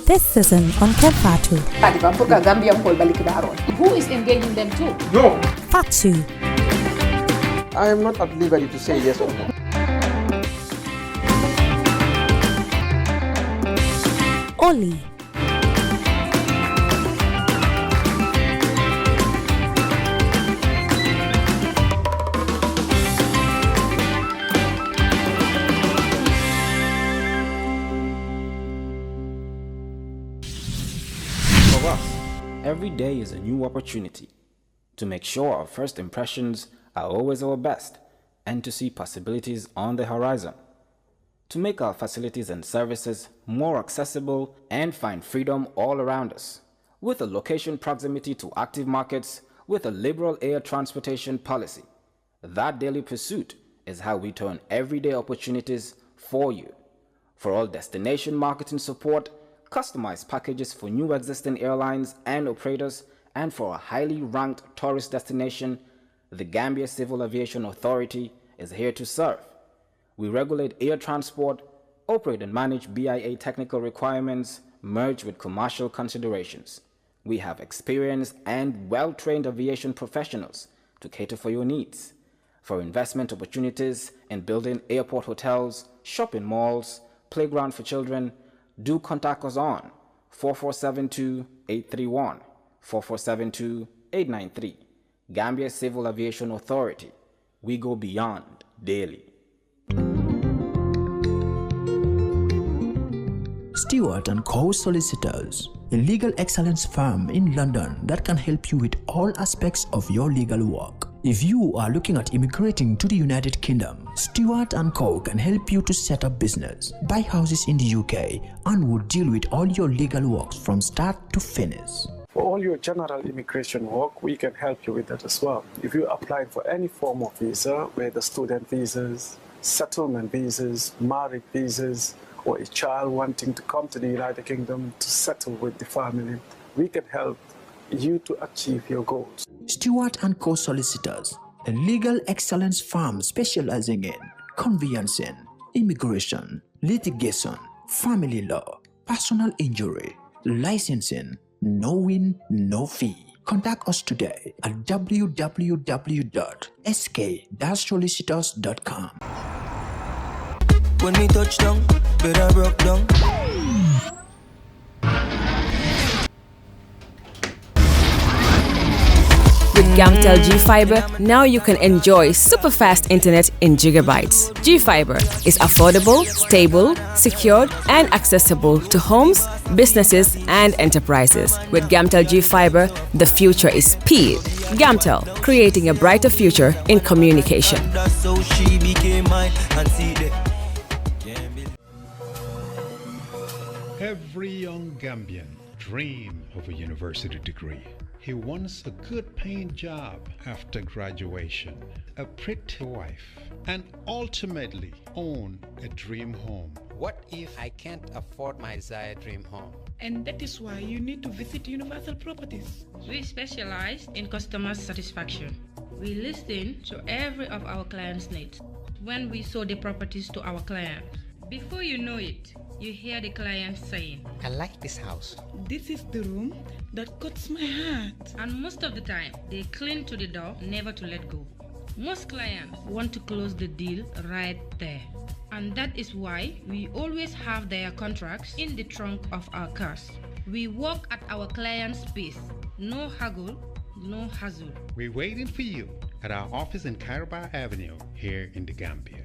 This season on Kerr Fatou. Who is engaging them too? No. Fatou. I am not at liberty to say yes or no. Oli. For us, every day is a new opportunity to make sure our first impressions are always our best and to see possibilities on the horizon, to make our facilities and services more accessible and find freedom all around us. With a location proximity to active markets, with a liberal air transportation policy, that daily pursuit is how we turn everyday opportunities for you. For all destination marketing support, customized packages for new existing airlines and operators, and for a highly ranked tourist destination, the Gambia Civil Aviation Authority is here to serve. We regulate air transport, operate and manage BIA technical requirements, merged with commercial considerations. We have experienced and well-trained aviation professionals to cater for your needs. For investment opportunities in building airport hotels, shopping malls, playground for children, do contact us on 4472-831, 4472-893. Gambia Civil Aviation Authority. We go beyond daily. Stewart & Co. Solicitors, a legal excellence firm in London that can help you with all aspects of your legal work. If you are looking at immigrating to the United Kingdom, Stewart & Co. can help you to set up business, buy houses in the UK, and will deal with all your legal works from start to finish. For all your general immigration work, we can help you with that as well. If you're applying for any form of visa, whether student visas, settlement visas, marriage visas, or a child wanting to come to the United Kingdom to settle with the family, we can help you to achieve your goals. Stewart & Co. Solicitors, a legal excellence firm specializing in conveyancing, immigration, litigation, family law, personal injury, licensing, no win, no fee. Contact us today at www.sk-solicitors.com. When we touch down, better broke down. With Gamtel G-Fiber, now you can enjoy super fast internet in gigabytes. G-Fiber is affordable, stable, secured, and accessible to homes, businesses, and enterprises. With Gamtel G-Fiber, the future is speed. Gamtel, creating a brighter future in communication. That's how she became mine and see the Every young Gambian dreams of a university degree. He wants a good paying job after graduation, a pretty wife, and ultimately own a dream home. What if I can't afford my desired dream home? And that is why you need to visit Universal Properties. We specialize in customer satisfaction. We listen to every of our clients' needs when we show the properties to our client. Before you know it, you hear the client saying, I like this house. This is the room that cuts my heart. And most of the time, they cling to the door, never to let go. Most clients want to close the deal right there. And that is why we always have their contracts in the trunk of our cars. We work at our client's pace. No haggle, no hassle. We're waiting for you at our office in Caraba Avenue here in the Gambia.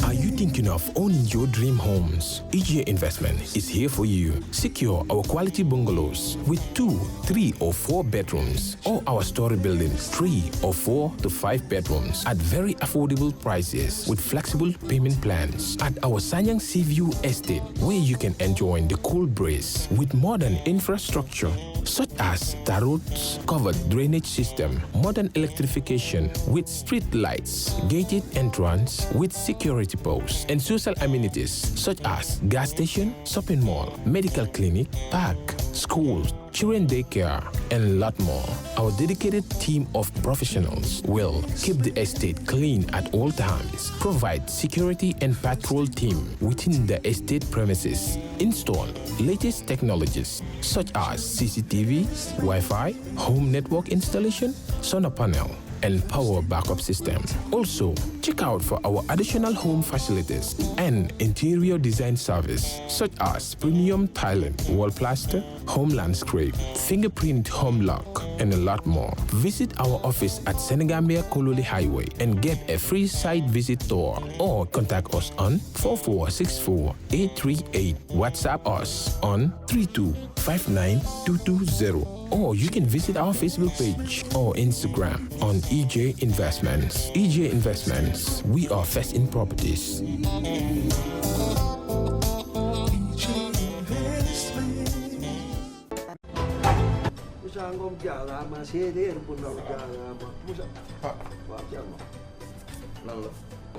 Are you thinking of owning your dream homes? EJ Investment is here for you. Secure our quality bungalows with 2, 3, or 4 bedrooms, or our story buildings 3 or 4 to 5 bedrooms at very affordable prices with flexible payment plans at our Sanyang Seaview Estate, where you can enjoy the cool breeze with modern infrastructure such as tar roads, covered drainage system, modern electrification with street lights, gated entrance with security posts, and social amenities such as gas station, shopping mall, medical clinic, park, schools, children daycare, and a lot more. Our dedicated team of professionals will keep the estate clean at all times, provide security and patrol team within the estate premises, install latest technologies such as CCTV, Wi-Fi, home network installation, solar panel, and power backup system. Also, check out for our additional home facilities and interior design service such as premium tiling, wall plaster, home landscape, fingerprint home lock, and a lot more. Visit our office at Senegambia Kololi Highway and get a free site visit tour, or contact us on 4464838. WhatsApp us on 3259220. Or you can visit our Facebook page or Instagram on EJ Investments. EJ Investments, we are first in properties.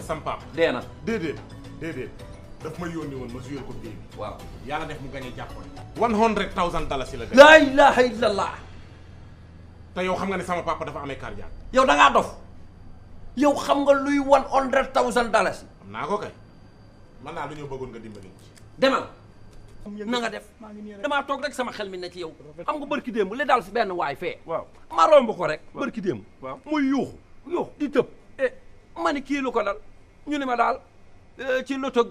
sam pap dee na déedéet daf ma yónni woon ma suyal ko bii waaw yàlla def mu gañe jàppoon $100,000 la laa ilaha illallah te yow xam nga ne sama papa dafa amee cardiaque yow da ngaa dof yow xam nga luy $100,000 xam naa ko kay man naa lu ñëw bëggoon nga dimbali ci demal na nga def damaa toog rek sama xel mi ne ci yow xam nga bërki démb li daal si benn waay fee waaw ma romb ko rek bërki démb waaw muy yuuxu di tëb ma ni kii lu ko dal ñu ne ma daal ci loto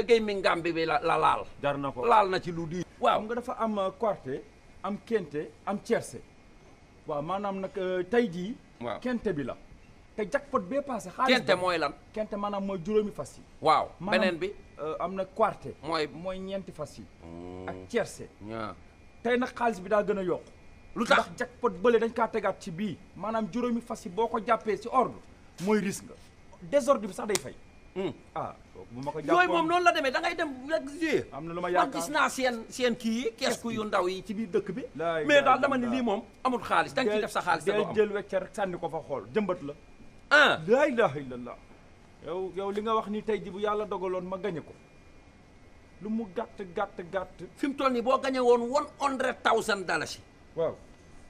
gaming Gambie bi la laal jar na ko laal na ci lu di waaw nga dafa am quarté am kente am tiercé waaw maanaam nag tey jii waaw kente bi la te jackpot bee passé xaalis kente mooy lan kente maanaam mooy juróomi fas yi waaw beneen bi am na quarté mooy ñeenti fas yi ak tiercé tey nag xaalis bi daa gën a yokk lu tax ndax jackpot bële dañ kaa tegaat ci bii maanaam juróomi fas yi boo ko jàppee ci ordre mooy risque nga désordre bi sax day fay bu ma ko jàppoon yooyu moom noonu la demee da ngay dem rek jouer am na lu ma yaakaar man gis naa seen kii yi keesku yu ndaw yi ci biir dëkk bi mais daal dama ni lii moom amul xaalis da nga ciy def sa xaalis day jël wecce rek sànni ko fa xool jëmbat la laa ilaha illallah yow li nga wax ni tey ji bu yàlla dogaloon ma gañe ko lu mu gàtt fi mu toll nii boo gañe woon $100,000 waaw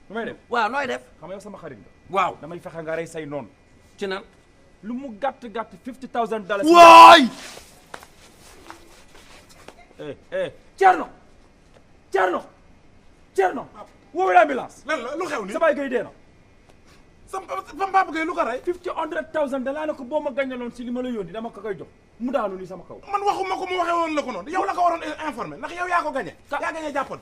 lu may def waaw nooy def xam nga yow sama xarit nga waaw damay fexe nga rey say noonu ci nan lu mu gàtt $50,000 waay Thierno woowee ambulance lan la lu xew ni sa baay gay dee na sama papa gay lu ko rey $100,000 laa ne ko boo ma gañaloon si li ma la yónni dama ko koy jox mu daanu ni sama kaw man waxuma ko mu waxee woon la ko noonu yow la ko waroon informé ndax yow yaa ko gañe yaa gañe jàppoon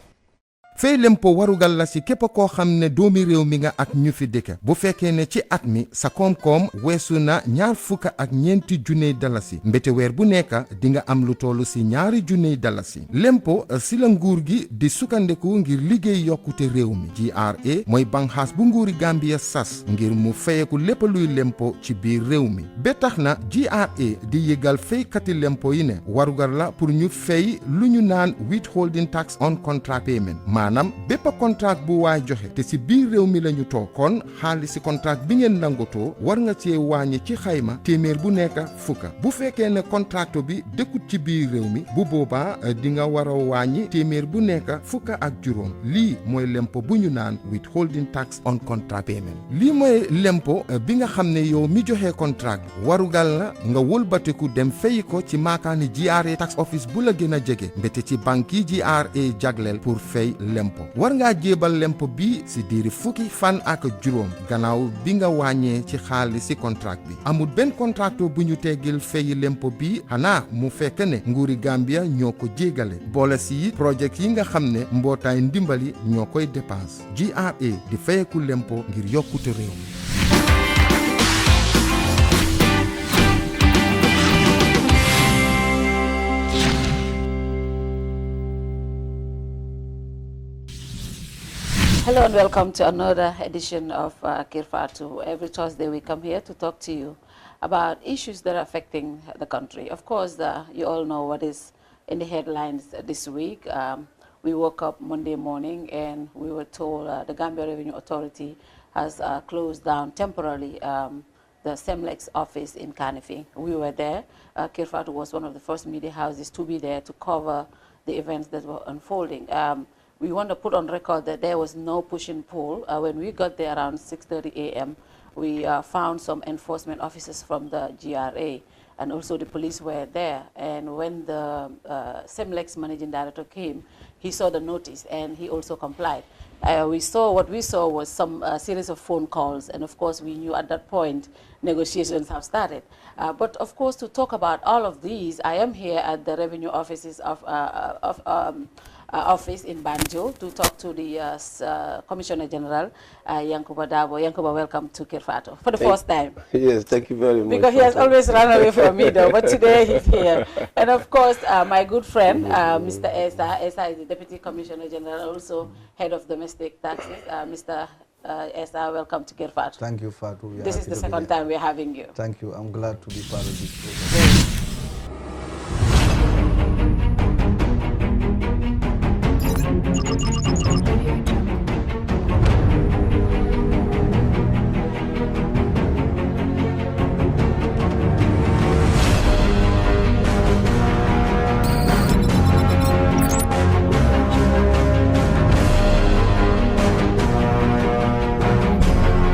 fay lempo warugal la si képp koo xam ne doomi réew mi nga ak ñu fi dëkk bu fekkee ne ci at mi sa koom-koom weesu na $2,000 mbete weer bu nekk di nga am lu tollu si $2,000 lempo si la nguur gi di sukkandiku ngir liggéey yokkute réew mi GRA mooy banxaas bu nguuri Gambia sas ngir mu fayeku lépp luy lempo ci biir réew mi ba tax na GRA di yëgal faykati lempo yi ne warugal la pour ñu fay lu ñu naan withholding tax on contract payment maanaam bépp contrat bu waay joxe te si biir réew mi lañu toog kon xaalis si contrat bi ngeen nangotoo war nga cee wàññi ci xayma téeméer bu nekk fukka bu fekkee ne contrat bi dëkkut ci biir réew mi bu boobaa di nga war a wàññi téeméer bu nekk fukka ak juróom lii mooy lempo bu ñu naan withholding tax on contract payment lii mooy lempo bi nga xam ne yow mi joxe contrat warugal la nga wëlbatiku dem fay ko ci maakaani GRA tax office bu la gën a jege mbete ci banque yi GRA jagleel pour fay lempo war ngaa jéebal lempo bi si diiri fukki fan ak juróom gannaaw bi nga wàññee ci xaalis si contrat bi amul benn contracto bu ñu teggil fay lempo bi xanaa mu fekk ne nguuri Gambia ñoo ko jéegale boole si projet yi nga xam ne mbootaay ndimbali ñoo koy dépense GRA di fayeku lempo ngir yokkute réew mi. Hello and welcome to another edition of Kerr Fatou. Every Thursday we come here to talk to you about issues that are affecting the country. Of course, you all know what is in the headlines this week. We woke up Monday morning and we were told the Gambia Revenue Authority has closed down temporarily the Semlex office in Kanifing. We were there. Kerr Fatou was one of the first media houses to be there to cover the events that were unfolding. we want to put on record that there was no push and pull. When we got there around 6:30 a.m., we found some enforcement officers from the GRA, and also the police were there. And when the Semlex managing director came, he saw the notice and he also complied. What we saw was some series of phone calls, and of course we knew at that point negotiations have started. But of course, to talk about all of these, I am here at the revenue offices of office in Banjul to talk to the Commissioner General, Yankuba Dabo. Yankuba, welcome to Kerr Fatou for the first time. Yes, thank you very much. Because he has always run away from me though, but today he's here. And of course, my good friend, Mr. Esa. Esa is the Deputy Commissioner General, also Head of Domestic Taxes. Mr. Esa, welcome to Kerr Fatou. Thank you, Fatou. This is the second time we're having you. Thank you. I'm glad to be part of this program.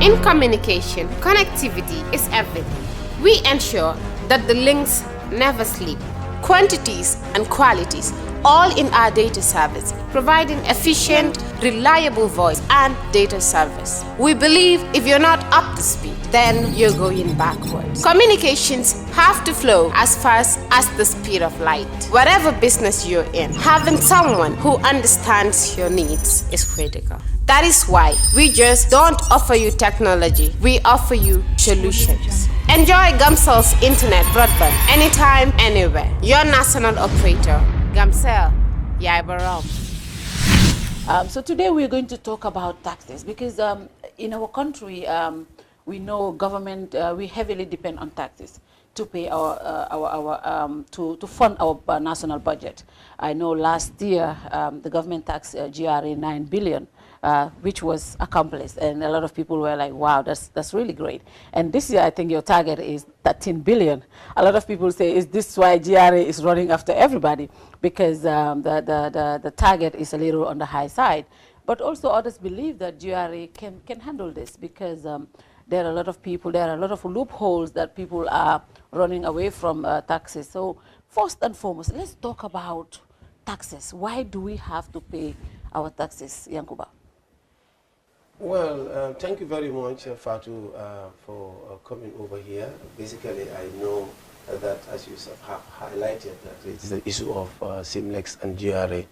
In communication, connectivity is everything. We ensure that the links never sleep. Quantities and qualities, all in our data service, providing efficient, reliable voice and data service. We believe if you're not up to speed, then you're going backwards. Communications have to flow as fast as the speed of light. Whatever business you're in, having someone who understands your needs is critical. That is why we just don't offer you technology, we offer you solutions. Enjoy Gamcel's internet broadband anytime, anywhere. Your national operator, Gamcel, Yaibaram. So today we're going to talk about taxes because in our country, we know government, we heavily depend on taxes to pay to fund our national budget. I know last year the government taxed GRA 9 billion. Which was accomplished, and a lot of people were like, wow, that's really great. And this year I think your target is 13 billion. A lot of people say, is this why GRA is running after everybody? Because the target is a little on the high side. But also others believe that GRA can handle this because there are a lot of people, there are a lot of loopholes that people are running away from taxes. So first and foremost, let's talk about taxes. Why do we have to pay our taxes, Yankuba? Well, thank you very much, Fatou, for coming over here. Basically, I know that, as you have highlighted, that it's the issue of Simplex and GRA,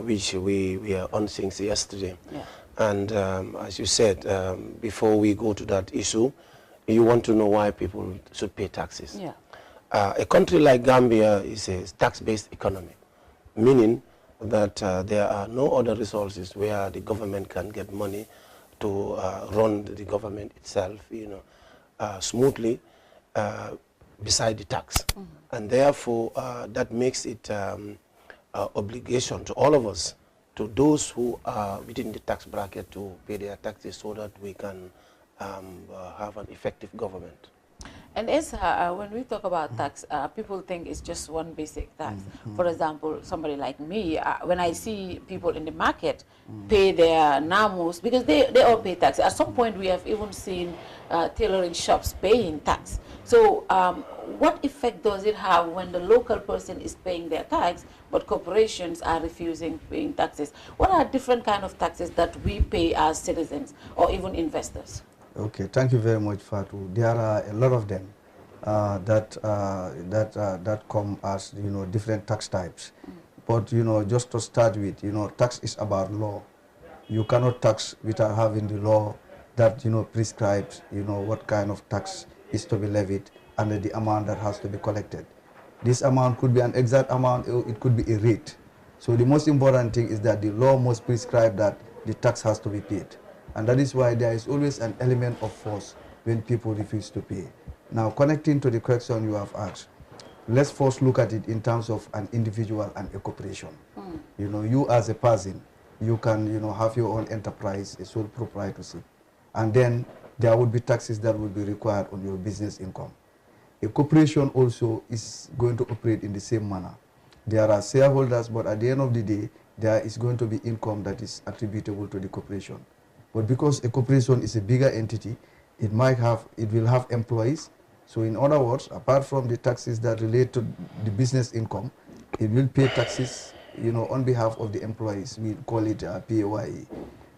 which we are on since yesterday. Yeah. And as you said, before we go to that issue, you want to know why people should pay taxes. Yeah. A country like Gambia is a tax-based economy, meaning that there are no other resources where the government can get money to run the government itself, smoothly beside the tax. And therefore, that makes it obligation to all of us, to those who are within the tax bracket, to pay their taxes so that we can have an effective government. And when we talk about tax, people think it's just one basic tax. For example, somebody like me, when I see people in the market pay their NAMUs, because they all pay tax. At some point, we have even seen tailoring shops paying tax. So what effect does it have when the local person is paying their tax, but corporations are refusing paying taxes? What are different kind of taxes that we pay as citizens or even investors? Okay, thank you very much, Fatou. There are a lot of them that come as different tax types. But just to start with, tax is about law. You cannot tax without having the law that prescribes what kind of tax is to be levied and the amount that has to be collected. This amount could be an exact amount, or it could be a rate. So the most important thing is that the law must prescribe that the tax has to be paid. And that is why there is always an element of force when people refuse to pay. Now, connecting to the question you have asked, let's first look at it in terms of an individual and a corporation. You as a person, you can have your own enterprise, a sole proprietorship. And then there would be taxes that would be required on your business income. A corporation also is going to operate in the same manner. There are shareholders, but at the end of the day, there is going to be income that is attributable to the corporation. But because a corporation is a bigger entity, it will have employees. So in other words, apart from the taxes that relate to the business income, it will pay taxes, on behalf of the employees. We call it PAYE.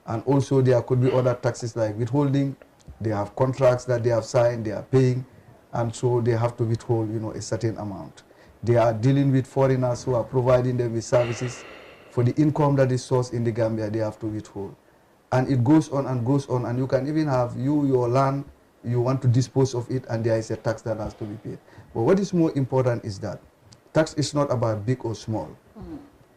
And also there could be other taxes like withholding. They have contracts that they have signed, they are paying, and so they have to withhold, a certain amount. They are dealing with foreigners who are providing them with services. For the income that is sourced in the Gambia, they have to withhold. And it goes on, and you can even have your land, you want to dispose of it, and there is a tax that has to be paid. But what is more important is that tax is not about big or small.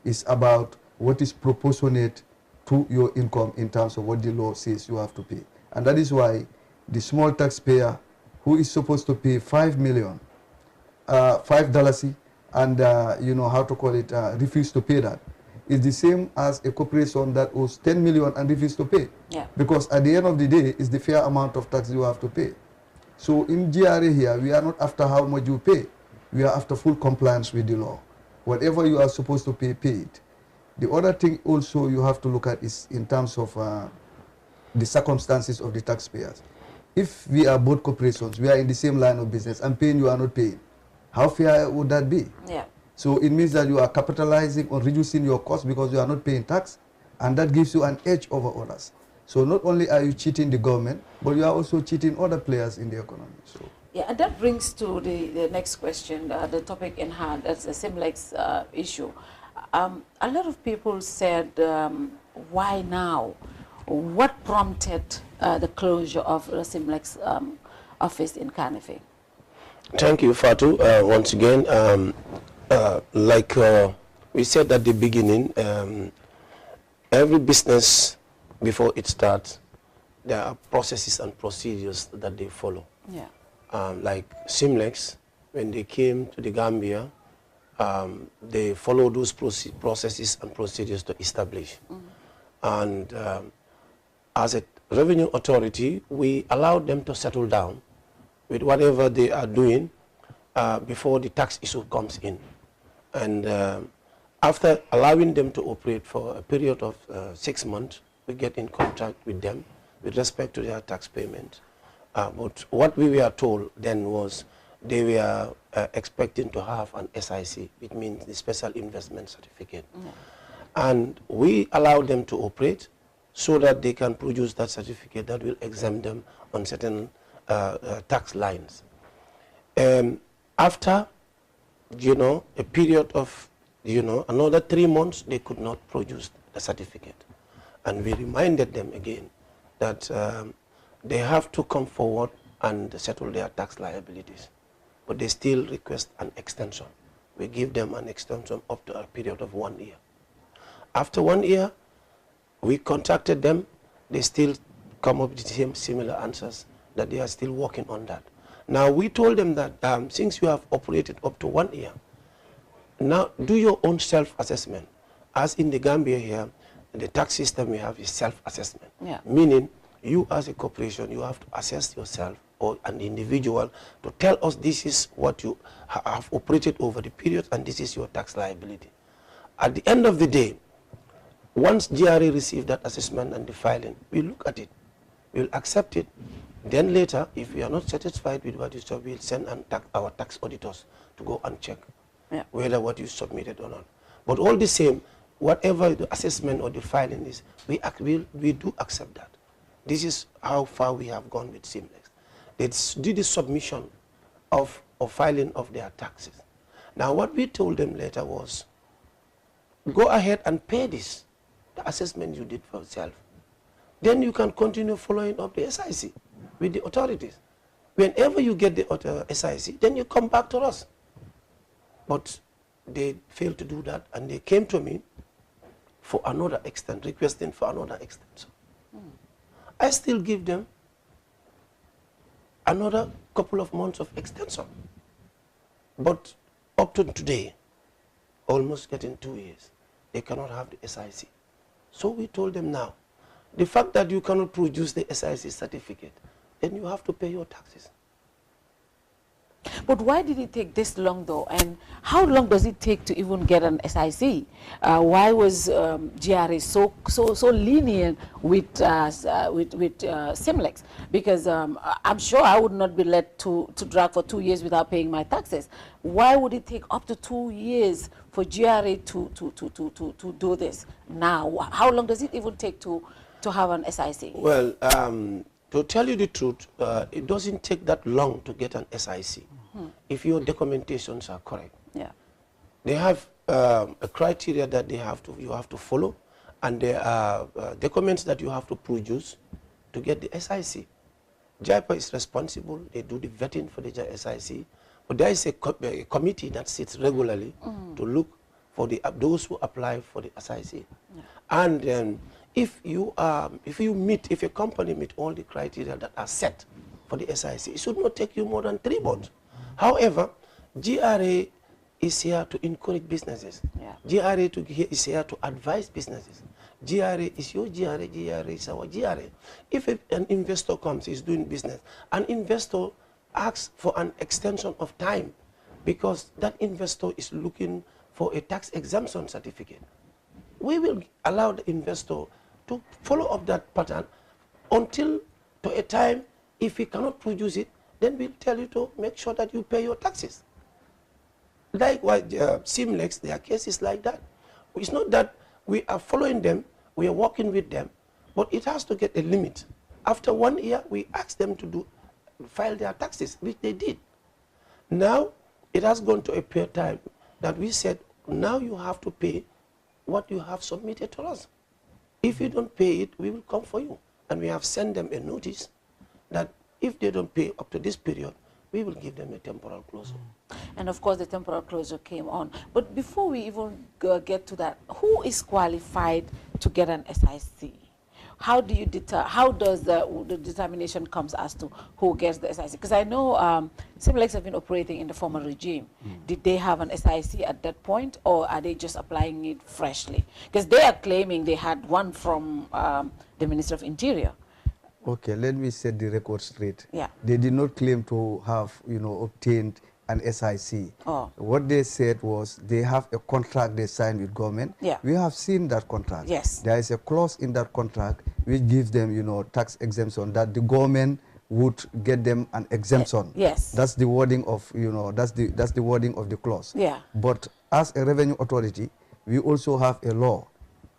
It's about what is proportionate to your income in terms of what the law says you have to pay. And that is why the small taxpayer who is supposed to pay $5 million, $5, and refuse to pay that, is the same as a corporation that owes 10 million and refuse to pay. Yeah. Because at the end of the day, it's the fair amount of tax you have to pay. So in GRA here, we are not after how much you pay. We are after full compliance with the law. Whatever you are supposed to pay, pay it. The other thing also you have to look at is in terms of the circumstances of the taxpayers. If we are both corporations, we are in the same line of business, and paying you are not paying, how fair would that be? Yeah. So it means that you are capitalizing or reducing your cost because you are not paying tax, and that gives you an edge over others. So not only are you cheating the government, but you are also cheating other players in the economy. So. Yeah, and that brings to the next question, the topic in hand, that's the Simplex issue. A lot of people said, why now? What prompted the closure of the Simplex office in Carnegie? Thank you, Fatou. Once again, like we said at the beginning, every business, before it starts, there are processes and procedures that they follow. Yeah. Like Semlex, when they came to the Gambia, they follow those processes and procedures to establish. And as a revenue authority, we allowed them to settle down with whatever they are doing before the tax issue comes in. And after allowing them to operate for a period of 6 months, we get in contact with them with respect to their tax payment. But what we were told then was they were expecting to have an SIC, which means the Special Investment Certificate. And we allowed them to operate so that they can produce that certificate that will exempt them on certain tax lines. After, a period of, another 3 months, they could not produce the certificate. And we reminded them again that they have to come forward and settle their tax liabilities. But they still request an extension. We give them an extension up to a period of 1 year. After 1 year, we contacted them. They still come up with the same similar answers, that they are still working on that. Now, we told them that since you have operated up to 1 year, now do your own self-assessment. As in the Gambia here, the tax system we have is self-assessment. Yeah. Meaning, you as a corporation, you have to assess yourself or an individual to tell us this is what you have operated over the period and this is your tax liability. At the end of the day, once GRA receives that assessment and the filing, we look at it, we'll accept it. Then later, if we are not satisfied with what you saw, we'll send our tax auditors to go and check whether what you submitted or not. But all the same, whatever the assessment or the filing is, we do accept that. This is how far we have gone with Simplex. They did the submission of filing of their taxes. Now, what we told them later was, go ahead and pay this, the assessment you did for yourself. Then you can continue following up the SIC with the authorities. Whenever you get the SIC, then you come back to us. But they failed to do that, and they came to me for another extent, requesting for another extension. I still give them another couple of months of extension. But up to today, almost getting 2 years, they cannot have the SIC. So we told them now, the fact that you cannot produce the SIC certificate, then you have to pay your taxes. But why did it take this long, though? And how long does it take to even get an SIC? Why was GRA so lenient with Semlex? Because I'm sure I would not be let to drag for 2 years without paying my taxes. Why would it take up to 2 years for GRA to do this now? How long does it even take to have an SIC? Well, to tell you the truth, it doesn't take that long to get an SIC. If your documentations are correct. Yeah. They have a criteria that you have to follow, and there are documents that you have to produce to get the SIC. JIPA is responsible. They do the vetting for the SIC. But there is a committee that sits regularly to look for those who apply for the SIC. Yeah. And if a company meet all the criteria that are set for the SIC, it should not take you more than 3 months. However, GRA is here to encourage businesses. Yeah. GRA is here to advise businesses. GRA is your GRA, GRA is our GRA. If an investor comes, is doing business, an investor asks for an extension of time because that investor is looking for a tax exemption certificate. We will allow the investor to follow up that pattern until to a time, if he cannot produce it, then we'll tell you to make sure that you pay your taxes. Likewise, Simplex, there are cases like that. It's not that we are following them, we are working with them, but it has to get a limit. After 1 year, we ask them to file their taxes, which they did. Now, it has gone to a period of time that we said, now you have to pay what you have submitted to us. If you don't pay it, we will come for you. And we have sent them a notice that if they don't pay up to this period, we will give them a temporal closure. And of course, the temporal closure came on. But before we even get to that, who is qualified to get an SIC? How do you how does the determination comes as to who gets the SIC? Because I know Simplex have been operating in the former regime. Did they have an SIC at that point, or are they just applying it freshly? Because they are claiming they had one from the Minister of Interior. Okay, let me set the record straight. Yeah. They did not claim to have, obtained an SIC. Oh. What they said was they have a contract they signed with government. Yeah. We have seen that contract. Yes. There is a clause in that contract which gives them, tax exemption, that the government would get them an exemption. Yes. That's the wording of, that's the wording of the clause. Yeah. But as a revenue authority, we also have a law.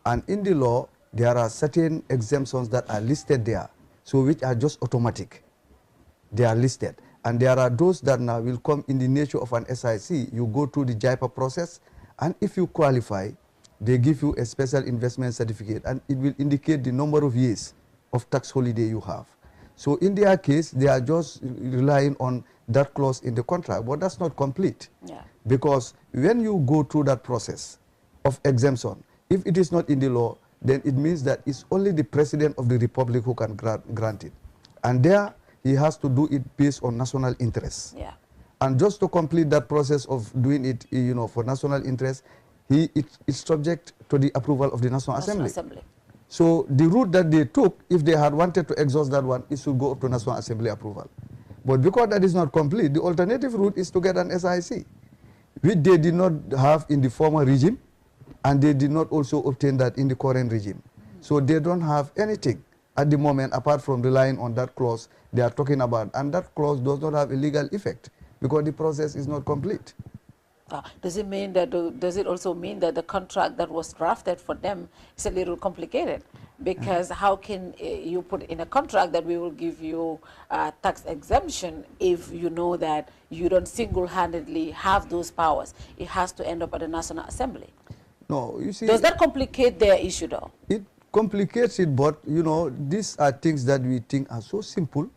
And in the law, there are certain exemptions that are listed there, so which are just automatic. They are listed. And there are those that now will come in the nature of an SIC. You go through the JIPA process, and if you qualify, they give you a special investment certificate, and it will indicate the number of years of tax holiday you have. So in their case, they are just relying on that clause in the contract, but that's not complete. Yeah. Because when you go through that process of exemption, if it is not in the law, then it means that it's only the President of the Republic who can grant it. And there, he has to do it based on national interests. Yeah. And just to complete that process of doing it, for national interest, it's subject to the approval of the National Assembly. So the route that they took, if they had wanted to exhaust that one, it should go up to National Assembly approval. But because that is not complete, the alternative route is to get an SIC, which they did not have in the former regime, and they did not also obtain that in the current regime. So they don't have anything at the moment apart from relying on that clause they are talking about. And that clause does not have a legal effect because the process is not complete. Does it also mean that the contract that was drafted for them is a little complicated? Because how can you put in a contract that we will give you tax exemption if you know that you don't single-handedly have those powers? It has to end up at the National Assembly. No, you see. Does that complicate their issue, though? It complicates it, but these are things that we think are so simple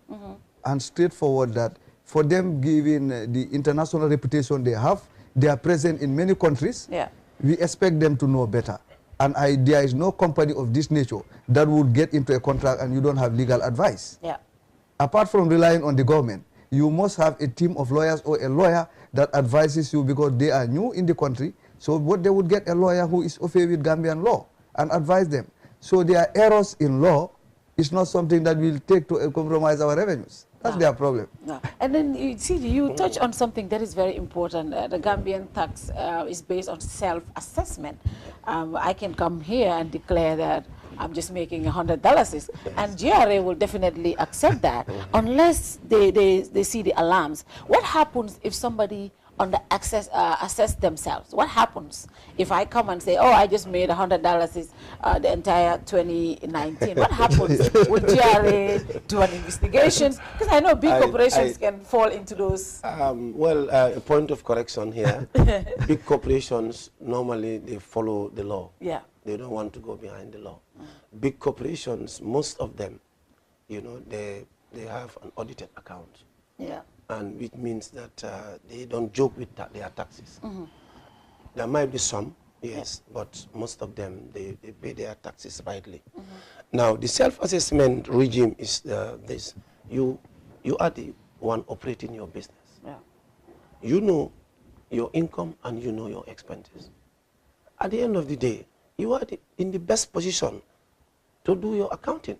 and straightforward that for them, given the international reputation they have, they are present in many countries. Yeah. We expect them to know better. And there is no company of this nature that would get into a contract and you don't have legal advice. Yeah. Apart from relying on the government, you must have a team of lawyers or a lawyer that advises you because they are new in the country. So what they would get a lawyer who is okay with Gambian law and advise them. So there are errors in law. It's not something that will take to compromise our revenues. That's their problem. No. And then you see, you touch on something that is very important. The Gambian tax is based on self-assessment. I can come here and declare that I'm just making $100, and GRA will definitely accept that unless they see the alarms. What happens if somebody assess themselves? What happens if I come and say, oh, I just made $100 the entire 2019? What happens? Will GRA do an investigation? Because I know big corporations can fall into those. A point of correction here. Big corporations, normally they follow the law. Yeah. They don't want to go behind the law. Big corporations, most of them, you know, they have an audited account. Yeah. And which means that they don't joke with their taxes. There might be some, yes, but most of them, they pay their taxes rightly. Now, the self-assessment regime is this. You are the one operating your business. Yeah. You know your income and you know your expenses. At the end of the day, you are in the best position to do your accounting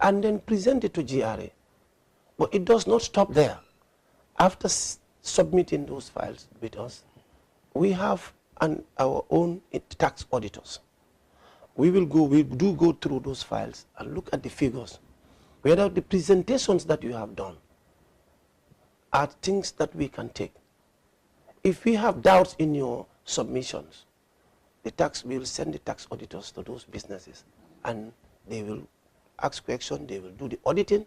and then present it to GRA. But it does not stop there. After submitting those files with us, we have our own tax auditors. We do go through those files and look at the figures, whether the presentations that you have done are things that we can take. If we have doubts in your submissions, we will send the tax auditors to those businesses, and they will ask questions, they will do the auditing.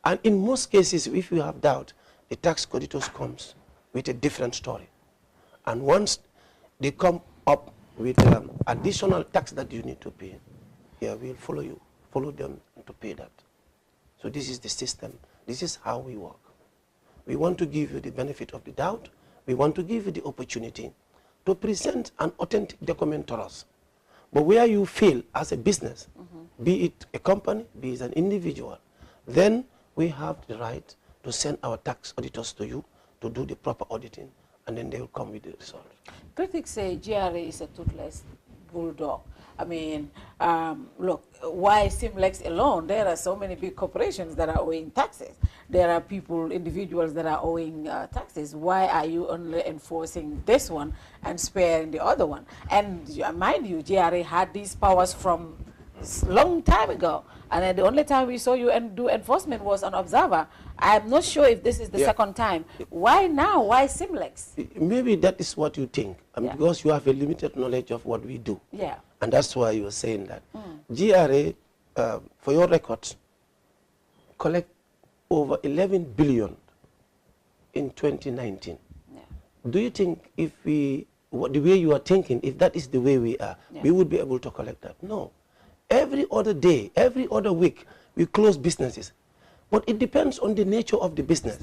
And in most cases, if you have doubt, the tax auditors comes with a different story. And once they come up with additional tax that you need to pay, yeah, we'll follow them to pay that. So this is the system. This is how we work. We want to give you the benefit of the doubt. We want to give you the opportunity to present an authentic document to us. But where you feel as a business, be it a company, be it an individual, then we have the right to send our tax auditors to you to do the proper auditing, and then they will come with the result. Critics say GRA is a toothless bulldog. I mean, look, why Simplex alone? There are so many big corporations that are owing taxes. There are individuals that are owing taxes. Why are you only enforcing this one and sparing the other one? And mind you, GRA had these powers from long time ago. And the only time we saw you do enforcement was on Observer. I'm not sure if this is the second time. Why now? Why Simplex? Maybe that is what you think, because you have a limited knowledge of what we do. Yeah. And that's why you are saying that. GRA, for your records, collect over 11 billion in 2019. Yeah. Do you think if the way you are thinking, if that is the way we are, we would be able to collect that? No. Every other day, every other week, we close businesses. But it depends on the nature of the business.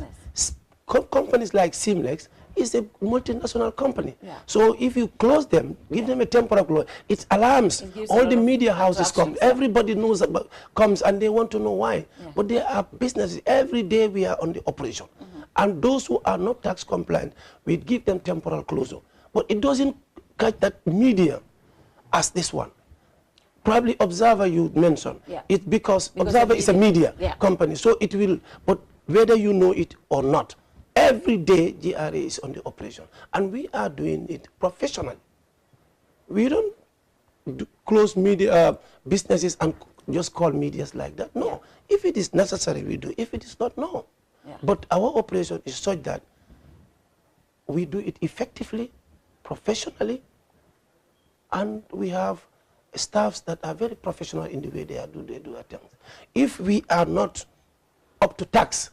Companies like Semlex is a multinational company. Yeah. So if you close them, give them a temporary close, it alarms. All the media houses come. Everybody knows about comes and they want to know why. Yeah. But there are businesses. Every day we are on the operation. And those who are not tax compliant, we give them temporal closure. But it doesn't catch that media as this one. Probably Observer you mentioned. Yeah. It's because Observer is a media company. So it will, but whether you know it or not, every day GRA is on the operation. And we are doing it professionally. We don't close media businesses and just call medias like that. No. If it is necessary, we do. If it is not, no. Yeah. But our operation is such that we do it effectively, professionally, and we have staffs that are very professional in the way they do their things. If we are not up to tax,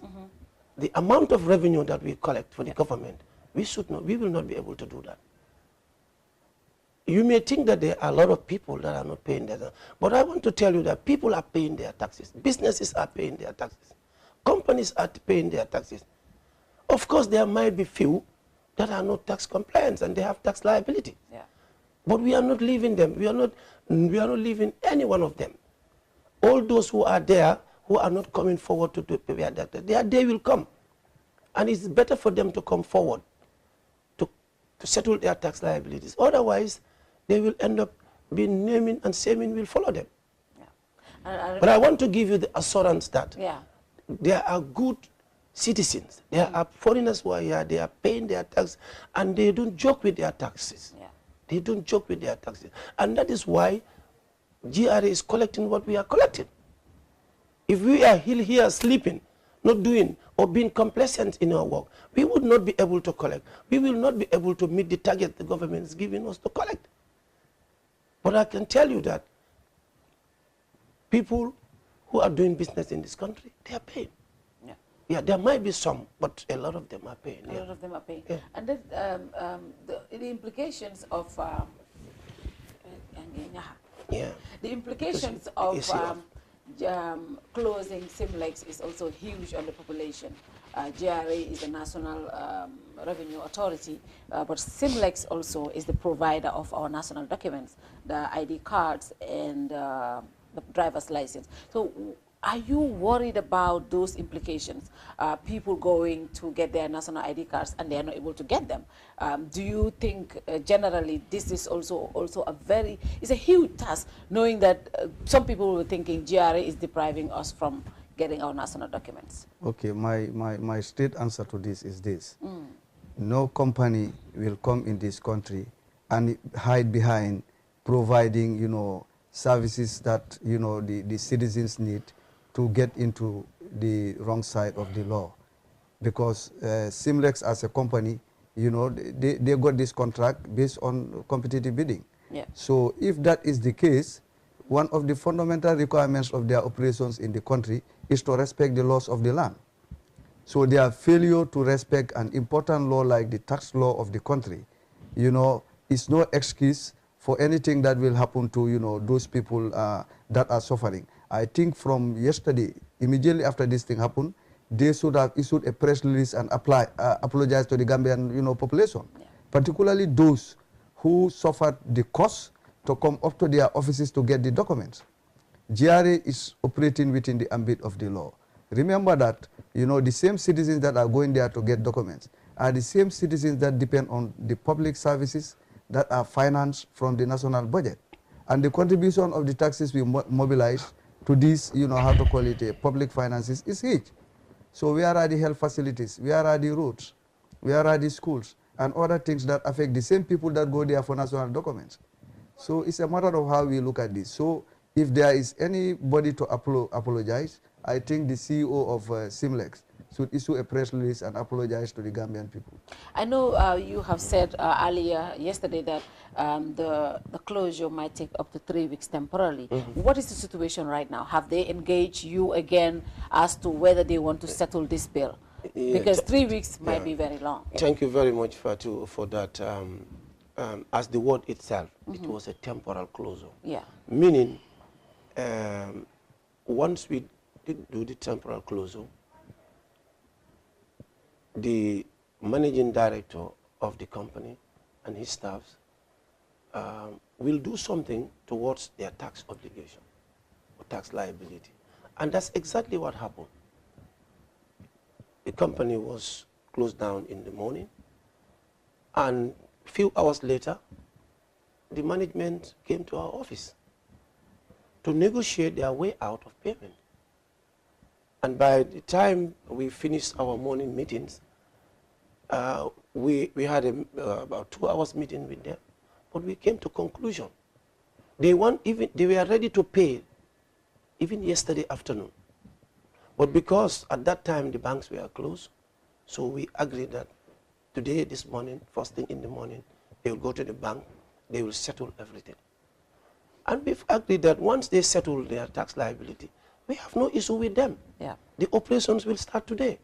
the amount of revenue that we collect for the government, we will not be able to do that. You may think that there are a lot of people that are not paying their taxes, but I want to tell you that people are paying their taxes. Businesses are paying their taxes. Companies are paying their taxes. Of course, there might be few that are not tax compliant and they have tax liability. Yeah. But we are not leaving them. We are not leaving any one of them. All those who are there, who are not coming forward to pay their taxes, their day will come. And it's better for them to come forward to settle their tax liabilities. Otherwise, they will end up being naming and shaming will follow them. Yeah. But I want to give you the assurance that there are good citizens. There are foreigners who are here, they are paying their tax, and they don't joke with their taxes. Yeah. They don't joke with their taxes. And that is why GRA is collecting what we are collecting. If we are here sleeping, not doing or being complacent in our work, we would not be able to collect. We will not be able to meet the target the government is giving us to collect. But I can tell you that people who are doing business in this country, they are paying. Yeah, there might be some, but a lot of them are paying. A lot of them are paying. Yeah. And then the implications of the implications of closing Simplex is also huge on the population. GRA is the National Revenue Authority, but Simplex also is the provider of our national documents, the ID cards and the driver's license. So are you worried about those implications? People going to get their national ID cards and they are not able to get them. Do you think generally this is also it's a huge task, knowing that some people were thinking GRA is depriving us from getting our national documents? Okay, my straight answer to this is this. No company will come in this country and hide behind providing, services that, the citizens need to get into the wrong side of the law. Because Semlex as a company, they got this contract based on competitive bidding. Yeah. So if that is the case, one of the fundamental requirements of their operations in the country is to respect the laws of the land. So their failure to respect an important law like the tax law of the country, is no excuse for anything that will happen to, those people that are suffering. I think from yesterday, immediately after this thing happened, they should have issued a press release and apologize to the Gambian, population, particularly those who suffered the cost to come up to their offices to get the documents. GRA is operating within the ambit of the law. Remember that, the same citizens that are going there to get documents are the same citizens that depend on the public services that are financed from the national budget. And the contribution of the taxes we mobilize to these, public finances is huge. So where are the health facilities? Where are the roads? Where are the schools? And other things that affect the same people that go there for national documents. So it's a matter of how we look at this. So if there is anybody to apologize, I think the CEO of Simplex should issue a press release and apologize to the Gambian people. I know you have said earlier yesterday that the closure might take up to 3 weeks temporarily. What is the situation right now? Have they engaged you again as to whether they want to settle this bill? Because 3 weeks might be very long. Thank you very much, Fatou, for that. As the word itself, it was a temporal closure. Yeah. Meaning, once we did do the temporal closure, the managing director of the company and his staffs will do something towards their tax obligation or tax liability. And that's exactly what happened. The company was closed down in the morning, and a few hours later, the management came to our office to negotiate their way out of payment. And by the time we finished our morning meetings, we had about 2 hours meeting with them, but we came to conclusion. They were ready to pay even yesterday afternoon. But because at that time the banks were closed, so we agreed that today, this morning, first thing in the morning, they will go to the bank, they will settle everything. And we've agreed that once they settle their tax liability, we have no issue with them. Yeah. The operations will start today.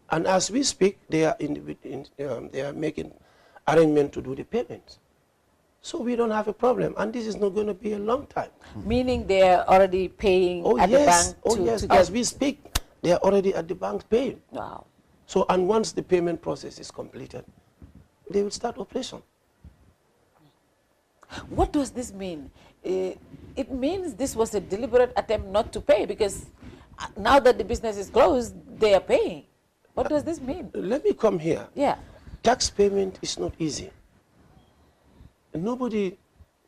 And as we speak, they are making arrangement to do the payments. So we don't have a problem, and this is not going to be a long time. Meaning they are already paying at the bank to As we speak, they are already at the bank paying. Wow. So, and once the payment process is completed, they will start operation. What does this mean? It means this was a deliberate attempt not to pay, because now that the business is closed, they are paying. What does this mean? Let me come here. Yeah. Tax payment is not easy. Nobody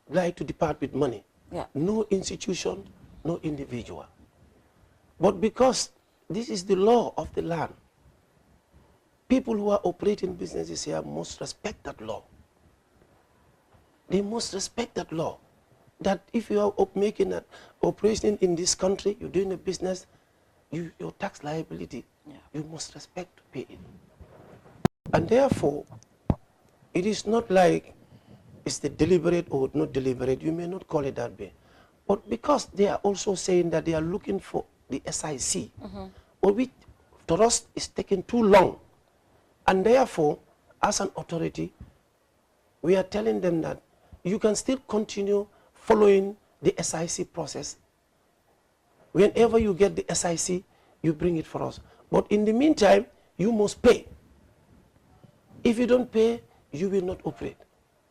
likes to depart with money. Yeah. No institution, no individual. But because This is the law of the land. People who are operating businesses here must respect that law. They must respect that law. That if you are making an operation in this country, you're doing a business, your tax liability, you must respect to pay it. And therefore, it is not like it's the deliberate or not deliberate, you may not call it that way. But because they are also saying that they are looking for the SIC, or which to us is taking too long. And therefore, as an authority, we are telling them that you can still continue following the SIC process. Whenever you get the SIC, you bring it for us. But in the meantime, you must pay. If you don't pay, you will not operate.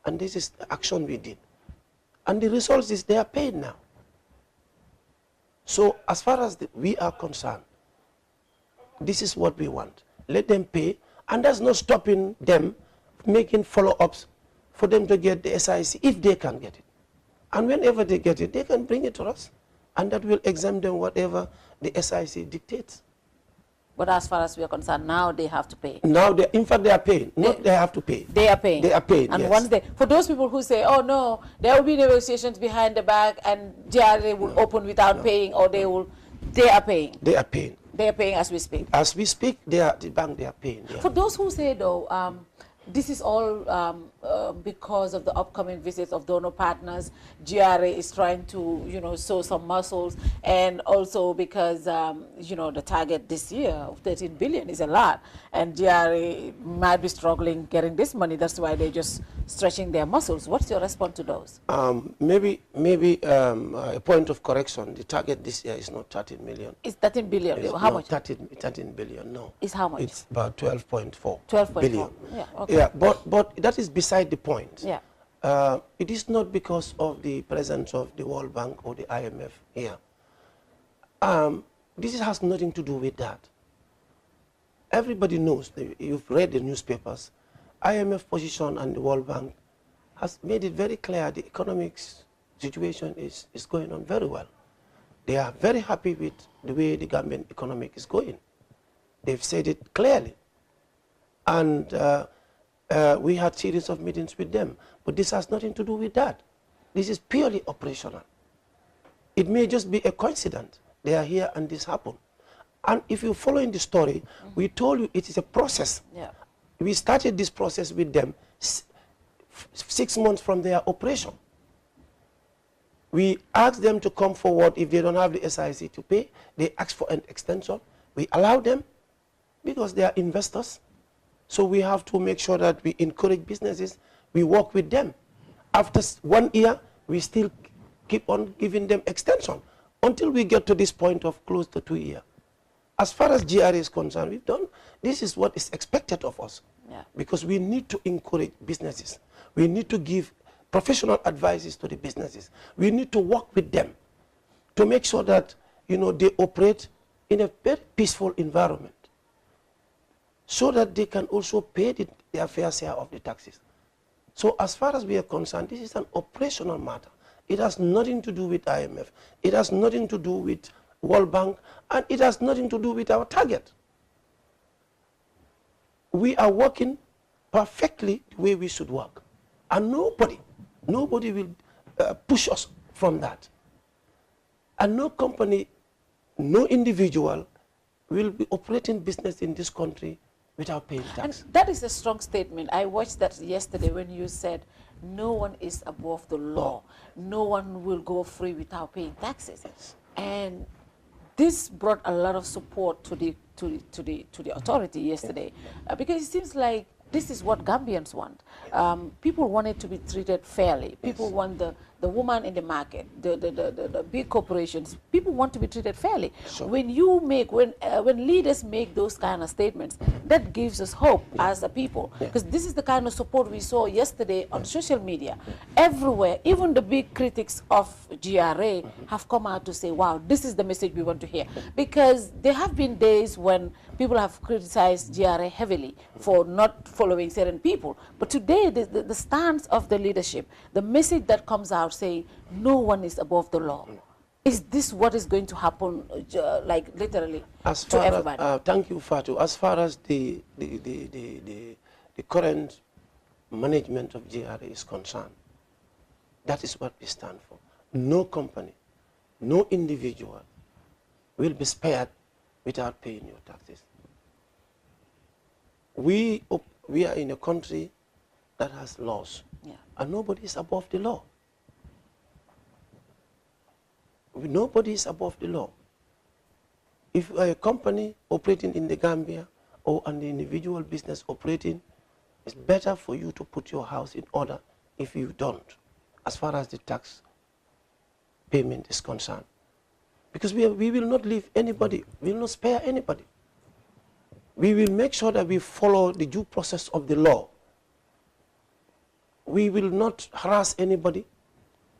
And this is the action we did. And the results is they are paid now. So as far as we are concerned, this is what we want. Let them pay, and that's not stopping them making follow-ups for them to get the SIC if they can get it. And whenever they get it, they can bring it to us, and that will exempt them whatever the SIC dictates. But as far as we are concerned, now they have to pay. Now, in fact, they are paying. Not they have to pay. They are paying. They are paying, and yes. once they, for those people who say, oh no, there will be negotiations behind the back and GRA will open without paying, or they are paying. They are paying. They are paying as we speak. As we speak, the bank, they are paying. Yeah. For those who say, though, this is all because of the upcoming visits of donor partners. GRA is trying to, show some muscles, and also because, the target this year of 13 billion is a lot, and GRA might be struggling getting this money. That's why they're just stretching their muscles. What's your response to those? Maybe a point of correction. The target this year is not 13 million. It's 13 billion. How much? 13 billion, no. It's how much? It's about 12.4 12.4 billion. Yeah, okay. Yeah, but that is beside the point. Yeah. It is not because of the presence of the World Bank or the IMF here. This has nothing to do with that. Everybody knows, you've read the newspapers, IMF position and the World Bank has made it very clear the economic situation is going on very well. They are very happy with the way the Gambian economic is going. They've said it clearly. And we had series of meetings with them. But this has nothing to do with that. This is purely operational. It may just be a coincidence. They are here and this happened. And if you follow in the story, we told you it is a process. Yeah. We started this process with them 6 months from their operation. We asked them to come forward if they don't have the SIC to pay. They asked for an extension. We allowed them because they are investors. So we have to make sure that we encourage businesses. We work with them. After 1 year, we still keep on giving them extension until we get to this point of close to 2 years. As far as GRA is concerned, we've done, this is what is expected of us. Yeah. Because we need to encourage businesses. We need to give professional advices to the businesses. We need to work with them to make sure that, they operate in a very peaceful environment so that they can also pay their fair share of the taxes. So as far as we are concerned, this is an operational matter. It has nothing to do with IMF. It has nothing to do with World Bank, and it has nothing to do with our target. We are working perfectly the way we should work. And nobody will push us from that. And no company, no individual will be operating business in this country without paying tax. And that is a strong statement. I watched that yesterday when you said no one is above the law. No one will go free without paying taxes. And this brought a lot of support to the authority yesterday, because it seems like this is what Gambians want. People want it to be treated fairly. People want the woman in the market, the big corporations. People want to be treated fairly. Sure. When leaders make those kind of statements, that gives us hope as a people, because this is the kind of support we saw yesterday on social media. Everywhere, even the big critics of GRA have come out to say, wow, this is the message we want to hear. Because there have been days when people have criticized GRA heavily for not following certain people. But today, the stance of the leadership, the message that comes out saying no one is above the law. Is this what is going to happen, like literally, as to far everybody? As, thank you, Fatou. As far as the current management of GRA is concerned, that is what we stand for. No company, no individual will be spared without paying your taxes. We are in a country that has laws, and nobody is above the law. Nobody is above the law. If you are a company operating in the Gambia or an individual business operating, it's better for you to put your house in order if you don't, as far as the tax payment is concerned. Because we will not leave anybody, we will not spare anybody. We will make sure that we follow the due process of the law. We will not harass anybody.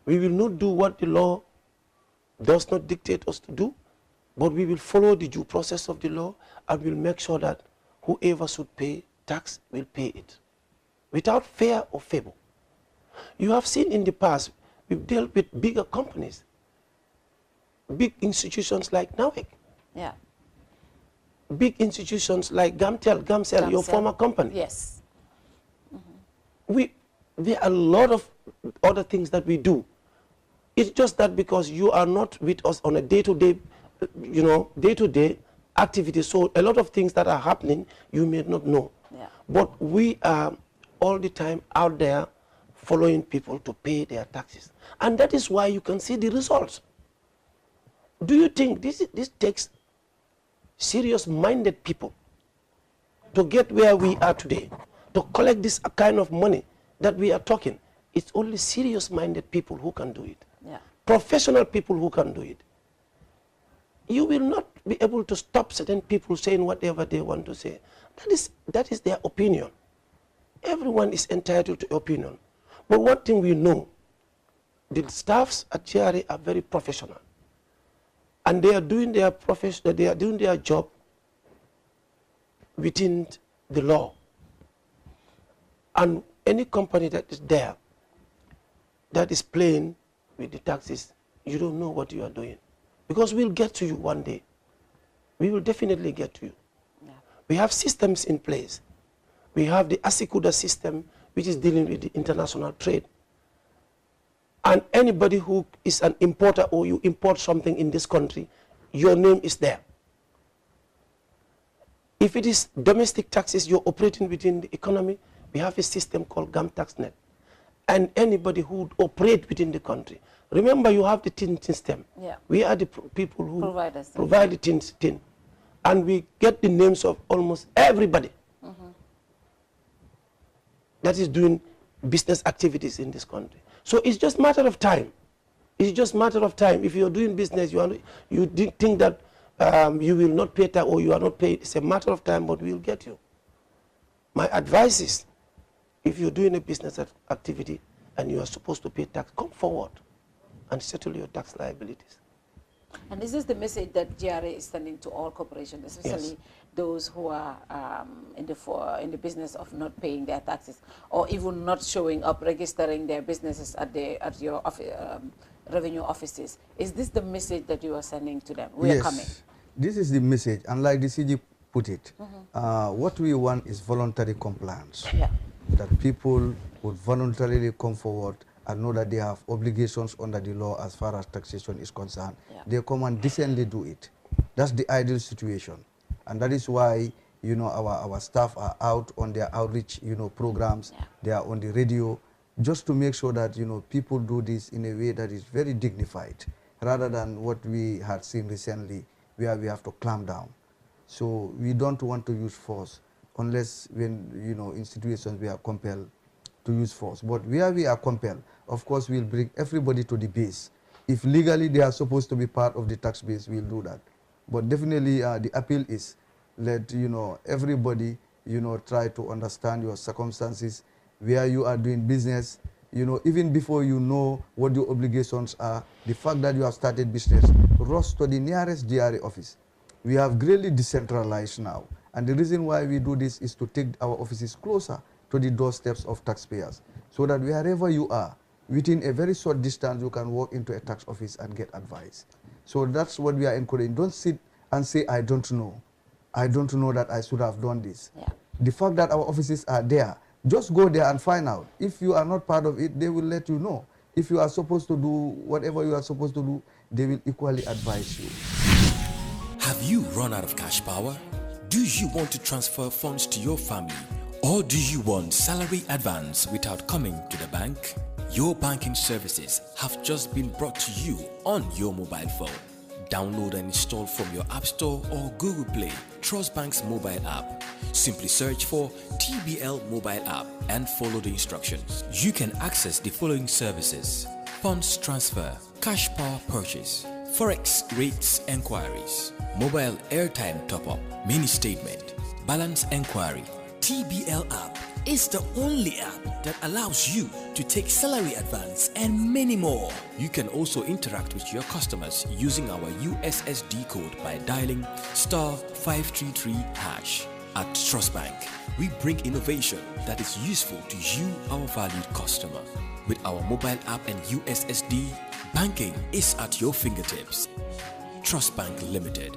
We will not do what the law does not dictate us to do, but we will follow the due process of the law and will make sure that whoever should pay tax will pay it, without fear or favor. You have seen in the past, we've dealt with bigger companies, big institutions like NAWEC. Yeah. Big institutions like Gamcel, your former company. Yes. There are a lot of other things that we do. It's just that because you are not with us on a day-to-day, day-to-day activity, so a lot of things that are happening, you may not know. Yeah. But we are all the time out there following people to pay their taxes. And that is why you can see the results. Do you think this takes serious-minded people to get where we are today, to collect this kind of money that we are talking? It's only serious-minded people who can do it. Yeah. Professional people who can do it. You will not be able to stop certain people saying whatever they want to say. That is their opinion. Everyone is entitled to opinion. But one thing we know, the staffs at GRA are very professional. And they are doing their job within the law. And any company that is there, that is playing with the taxes, you don't know what you are doing. Because we'll get to you one day. We will definitely get to you. Yeah. We have systems in place. We have the ASICUDA system, which is dealing with the international trade. And anybody who is an importer or you import something in this country, your name is there. If it is domestic taxes, you're operating within the economy, we have a system called GAMTaxNet. And anybody who operate within the country. Remember, you have the TIN system. Yeah. We are the people who Providers. provide the TIN. And we get the names of almost everybody that is doing business activities in this country. So it's just a matter of time. It's just a matter of time. If you're doing business, you think that you will not pay tax or you are not paid, it's a matter of time, but we'll get you. My advice is, if you're doing a business activity and you are supposed to pay tax, come forward and settle your tax liabilities. And is this the message that GRA is sending to all corporations, especially those who are in the business of not paying their taxes, or even not showing up, registering their businesses at your revenue offices? Is this the message that you are sending to them? We are coming. This is the message, and like the CG put it, what we want is voluntary compliance. Yeah. That people would voluntarily come forward and know that they have obligations under the law as far as taxation is concerned. Yeah. They come and decently do it. That's the ideal situation. And that is why, our staff are out on their outreach, programs. Yeah. They are on the radio, just to make sure that, people do this in a way that is very dignified, rather than what we had seen recently, where we have to clamp down. So we don't want to use force unless when, in situations we are compelled to use force. But where we are compelled, of course, we'll bring everybody to the base. If legally they are supposed to be part of the tax base, we'll do that. But definitely the appeal is let, everybody, try to understand your circumstances, where you are doing business, even before you know what your obligations are, the fact that you have started business, rush to the nearest GRA office. We have greatly decentralized now. And the reason why we do this is to take our offices closer to the doorsteps of taxpayers, so that wherever you are, within a very short distance, you can walk into a tax office and get advice. So that's what we are encouraging. Don't sit and say, I don't know. I don't know that I should have done this. Yeah. The fact that our offices are there, just go there and find out. If you are not part of it, they will let you know. If you are supposed to do whatever you are supposed to do, they will equally advise you. Have you run out of cash power? Do you want to transfer funds to your family? Or do you want salary advance without coming to the bank? Your banking services have just been brought to you on your mobile phone. Download and install from your App Store or Google Play Trust Bank's mobile app. Simply search for TBL mobile app and follow the instructions. You can access the following services: funds transfer, cash power purchase, forex rates enquiries, mobile airtime top-up, mini statement, balance enquiry. TBL app is the only app that allows you to take salary advance and many more. You can also interact with your customers using our USSD code by dialing *533#. At Trust Bank, we bring innovation that is useful to you, our valued customer. With our mobile app and USSD, banking is at your fingertips. Trust Bank Limited,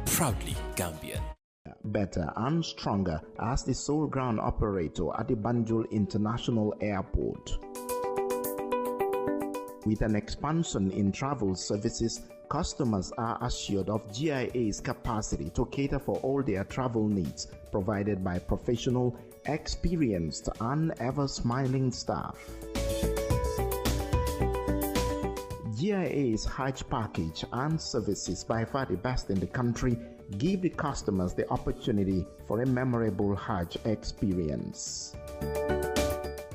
proudly Gambian. Better and stronger as the sole ground operator at the Banjul International Airport. With an expansion in travel services, customers are assured of GIA's capacity to cater for all their travel needs, provided by professional, experienced, and ever-smiling staff. GIA's Hajj package and services, by far the best in the country, give the customers the opportunity for a memorable Hajj experience.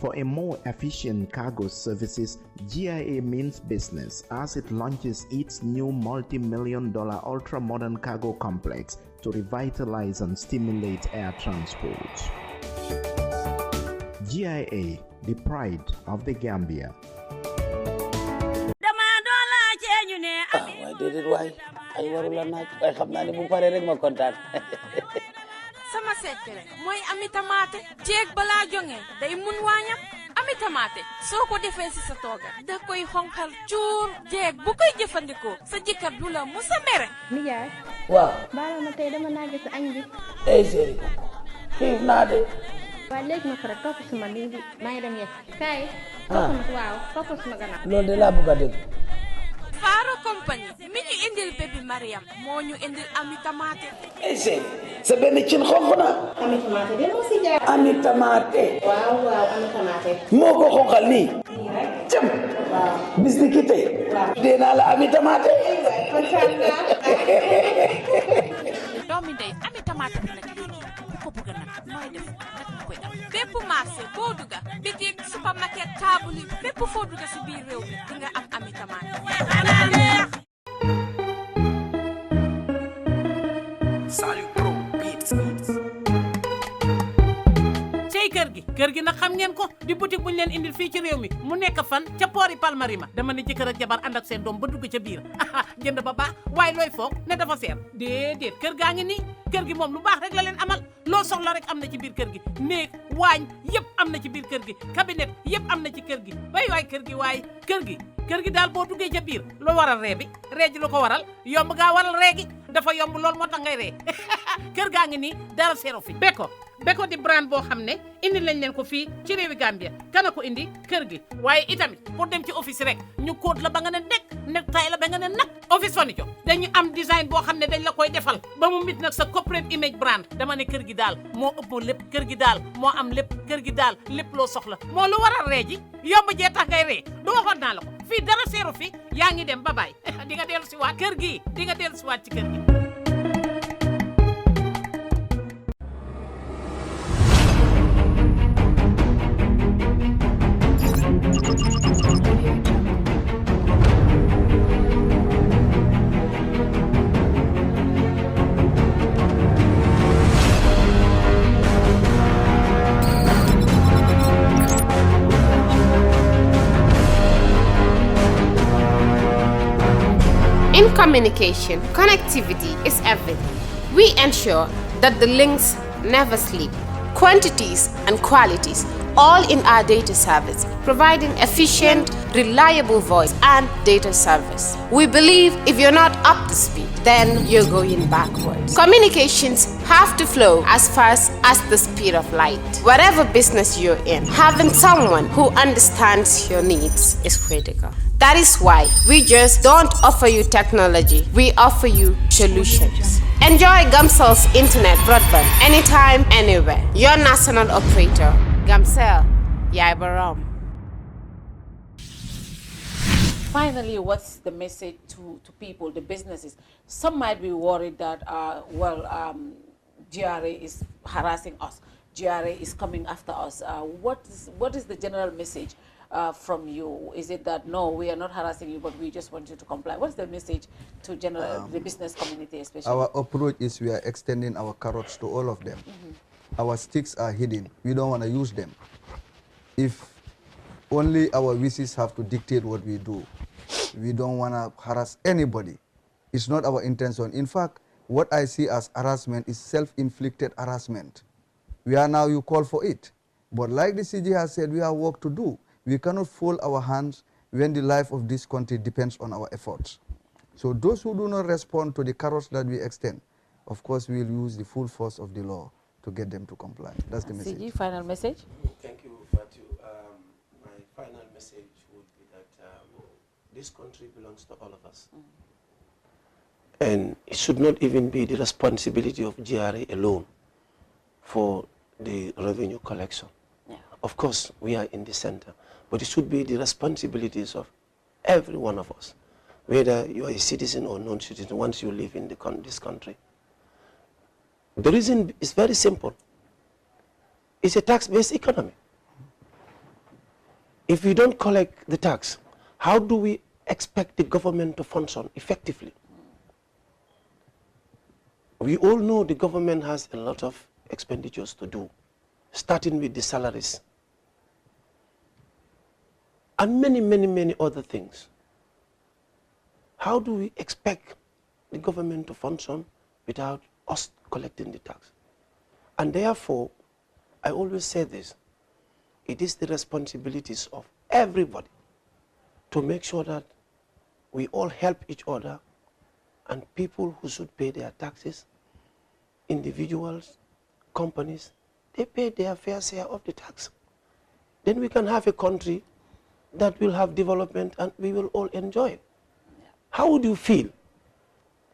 For a more efficient cargo services, GIA means business as it launches its new multi-million-dollar ultra-modern cargo complex to revitalize and stimulate air transport. GIA, the pride of the Gambia. ay warula naaj ay xam naa ne bu paree rek ma kontaan. sama secret mooy ami tamaate jeeg balaa jonge day mun waañam ami tamaate soo ko defee si sa tooga da koy xonqal cuur jeeg bu koy jëfandikoo sa jëkkër du la musa mere. nijaay waaw baal ma tey dama naa gis añ bi. séeri xiif naa de. waaye léegi ma pare topp suma lii bi maa ngi dem yegg kaay. topp suma gannaaw. loolu de laa bëgg a dégg. Faro Company mi ñu indil bébé Mariam moo ñu indil ami tamaate. séeri sa benn cin xonq na. ami tamaate de moo si jaar. ami tamaate. waaw ami tamaate. moo ko xonqal nii. jëm. waaw bis ni ki tey. waaw dee naa la ami tamaate. kontaan naa. doomi ndey ami tamaate bi nag léegi ku ko bëgg nag nooy def nag nga koy am bépp marché boo dugga bitik supermarket table yi bépp foo dugga si biir réew mi di nga am ami tamaate. Salut Pro Beats. cey kër gi nag xam ngeen ko di boutique buñ leen indil fii ci réew mi mu nekk fan ca poori Palmarima dama ne jëkkër ak jabar ànd ak seen doom ba dugg ca biir jënd ba baax waaye looy foog ne dafa seer déedéet kër gaa ngi nii kër gi moom lu baax rek la leen amal loo soxla rek am na ci biir kër gi néeg waañ yëpp am na ci biir kër gi cabinet yëpp am na ci kër gi waay kër gi daal boo duggee ca biir loo waral ree bi ree ji lu ko waral yomb gaa waral ree gi dafa yomb lool moo tax ngay ree kër gaa ngi nii dara seero fi Beko di brand boo xam ne indi lañ leen ko fii ci réewi Gambia kana ko indi kër gi waaye itamit pour dem ci office rek ñu kóot la ba nga ne nekk tay la ba nga ne nag office furniture dañu am design boo xam ne dañ la koy defal ba mu mit nag sa corporate image brand dama ne kër gi daal moo ëpp lépp kër gi daal moo am lépp kër gi daal lépp loo soxla moo lu waral ree ji yomb jee tax ngay ree du waxoon naa la ko fii dara seeru fi yaa ngi dem ba baay di nga dellu si waat kër gi di nga dellu si waat ci kër gi. In communication, connectivity is everything. We ensure that the links never sleep. quantities, and qualities, all in our data service, providing efficient, reliable voice and data service. We believe if you're not up to speed, then you're going backwards. Communications have to flow as fast as the speed of light. Whatever business you're in, having someone who understands your needs is critical. That is why we just don't offer you technology, we offer you solutions. Enjoy Gamcel's internet broadband anytime, anywhere. Your national operator, Gamcel, Yaibaram. Finally, what's the message to people, the businesses? Some might be worried that, GRA is harassing us. GRA is coming after us. What is the general message from you? Is it that, no, we are not harassing you, but we just want you to comply? What's the message to the business community especially? Our approach is we are extending our carrots to all of them. Our sticks are hidden. We don't want to use them. If only our wishes have to dictate what we do. We don't want to harass anybody. It's not our intention. In fact, what I see as harassment is self-inflicted harassment. You call for it. But like the CG has said, we have work to do. We cannot fold our hands when the life of this country depends on our efforts. So those who do not respond to the carrots that we extend, of course, we will use the full force of the law to get them to comply. That's the message. CG, final message? Thank you, Fatou. My final message would be that this country belongs to all of us. And it should not even be the responsibility of GRA alone for the revenue collection. Of course, we are in the center, but it should be the responsibilities of every one of us, whether you are a citizen or non-citizen, once you live in this country. The reason is very simple. It's a tax-based economy. If we don't collect the tax, how do we expect the government to function effectively? We all know the government has a lot of expenditures to do, starting with the salaries and many, many, many other things. How do we expect the government to function without us collecting the tax? And therefore, I always say this, it is the responsibilities of everybody to make sure that we all help each other, and people who should pay their taxes, individuals, companies, they pay their fair share of the tax. Then we can have a country that will have development and we will all enjoy it. How would you feel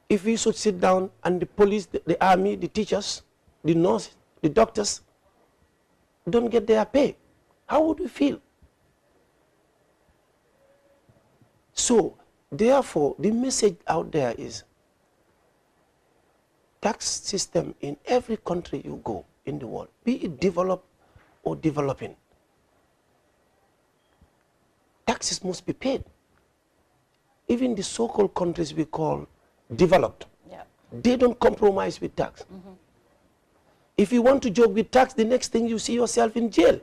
if we should sit down and the police, the army, the teachers, the nurses, the doctors don't get their pay? How would we feel? So, therefore, the message out there is tax system in every country you go in the world, be it developed or developing, taxes must be paid. Even the so-called countries we call developed, they don't compromise with tax. If you want to joke with tax, the next thing you see yourself in jail.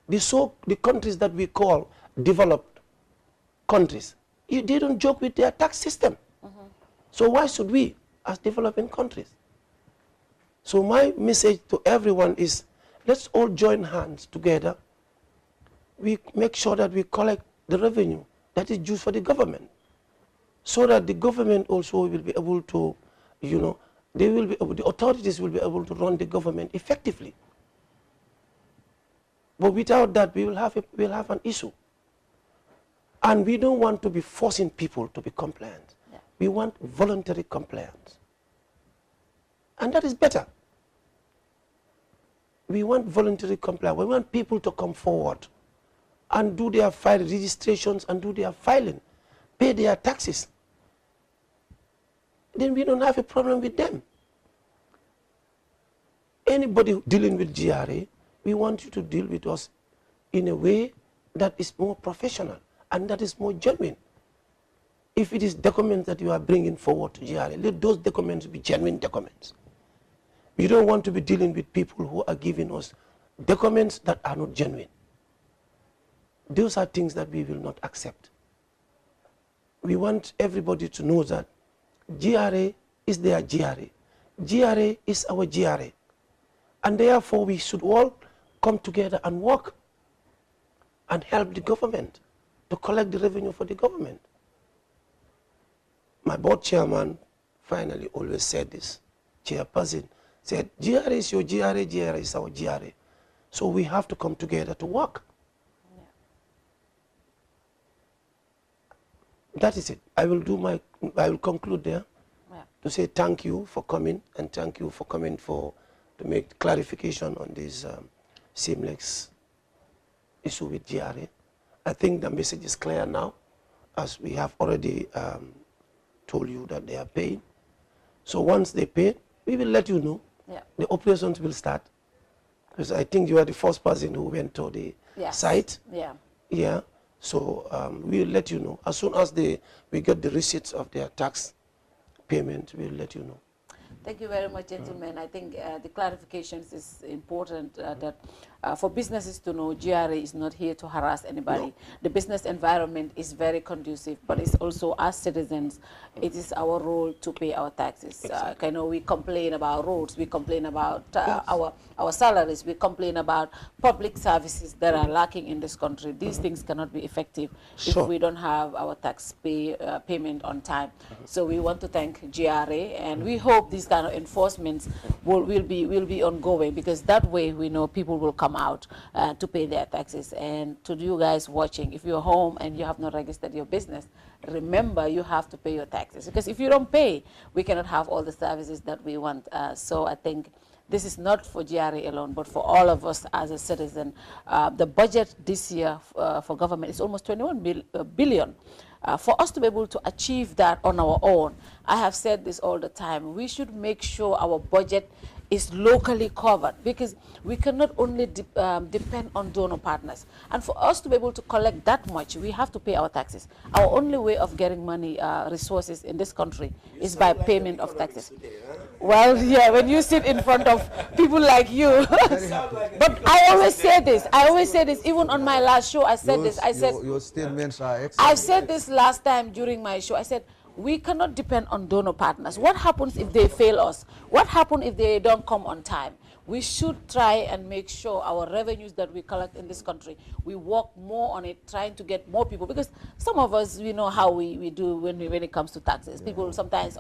The countries that we call developed countries, they don't joke with their tax system. So why should we as developing countries? So my message to everyone is, let's all join hands together. We make sure that we collect the revenue that is due for the government, so that the government also will be able to, the authorities will be able to run the government effectively. But without that, we'll have an issue. And we don't want to be forcing people to be compliant. We want voluntary compliance. And that is better. We want voluntary compliance. We want people to come forward and do their file registrations and do their filing, pay their taxes. Then we don't have a problem with them. Anybody dealing with GRA, we want you to deal with us in a way that is more professional and that is more genuine. If it is documents that you are bringing forward to GRA, let those documents be genuine documents. We don't want to be dealing with people who are giving us documents that are not genuine. Those are things that we will not accept. We want everybody to know that GRA is their GRA. GRA is our GRA. And therefore, we should all come together and work and help the government to collect the revenue for the government. My board chairman finally always said this, chairperson said, GRA is your GRA, GRA is our GRA. So we have to come together to work. That is it. I will conclude there to say thank you for coming, and thank you for coming to make clarification on this Simplex issue with GRA. I think the message is clear now, as we have already told you that they are paying. So once they pay, we will let you know. The operations will start. Because I think you are the first person who went to the site. Yeah. So we will let you know. As soon as we get the receipts of their tax payment, we will let you know. Thank you very much, gentlemen. I think the clarifications is important that for businesses to know GRA is not here to harass anybody. No. The business environment is very conducive, but it's also, as citizens, it is our role to pay our taxes. I know we complain about roads, we complain about our salaries, we complain about public services that are lacking in this country. These things cannot be effective if we don't have our tax payment on time. So we want to thank GRA, and we hope these kind of enforcements will be ongoing, because that way we know people will come out to pay their taxes. And to you guys watching, if you're home and you have not registered your business, remember you have to pay your taxes, because if you don't pay, we cannot have all the services that we want. So I think this is not for GRA alone, but for all of us as a citizen. The budget this year for government is almost 21 billion. For us to be able to achieve that on our own, I have said this all the time, we should make sure our budget is locally covered, because we cannot only depend on donor partners. And for us to be able to collect that much, we have to pay our taxes. Our only way of getting money, resources in this country is by payment of taxes. Well, yeah, when you sit in front of people like you. But I always say this, even on my last show, I said this. I said, your statements are excellent. I said this last time during my show. I said, we cannot depend on donor partners. What happens if they fail us? What happens if they don't come on time? We should try and make sure our revenues that we collect in this country, we work more on it, trying to get more people. Because some of us, we know how we do when it comes to taxes. People sometimes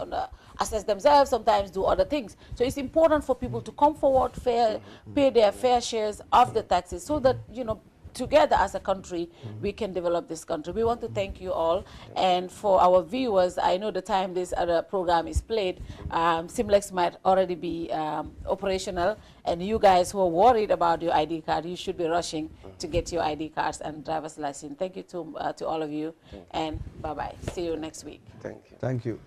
assess themselves, sometimes do other things. So it's important for people to come forward, pay their fair shares of the taxes, so that, together as a country, we can develop this country. We want to thank you all. And for our viewers, I know the time this other program is played, Simplex might already be operational. And you guys who are worried about your ID card, you should be rushing to get your ID cards and driver's license. Thank you to all of you. And bye-bye. See you next week. Thank you. Thank you.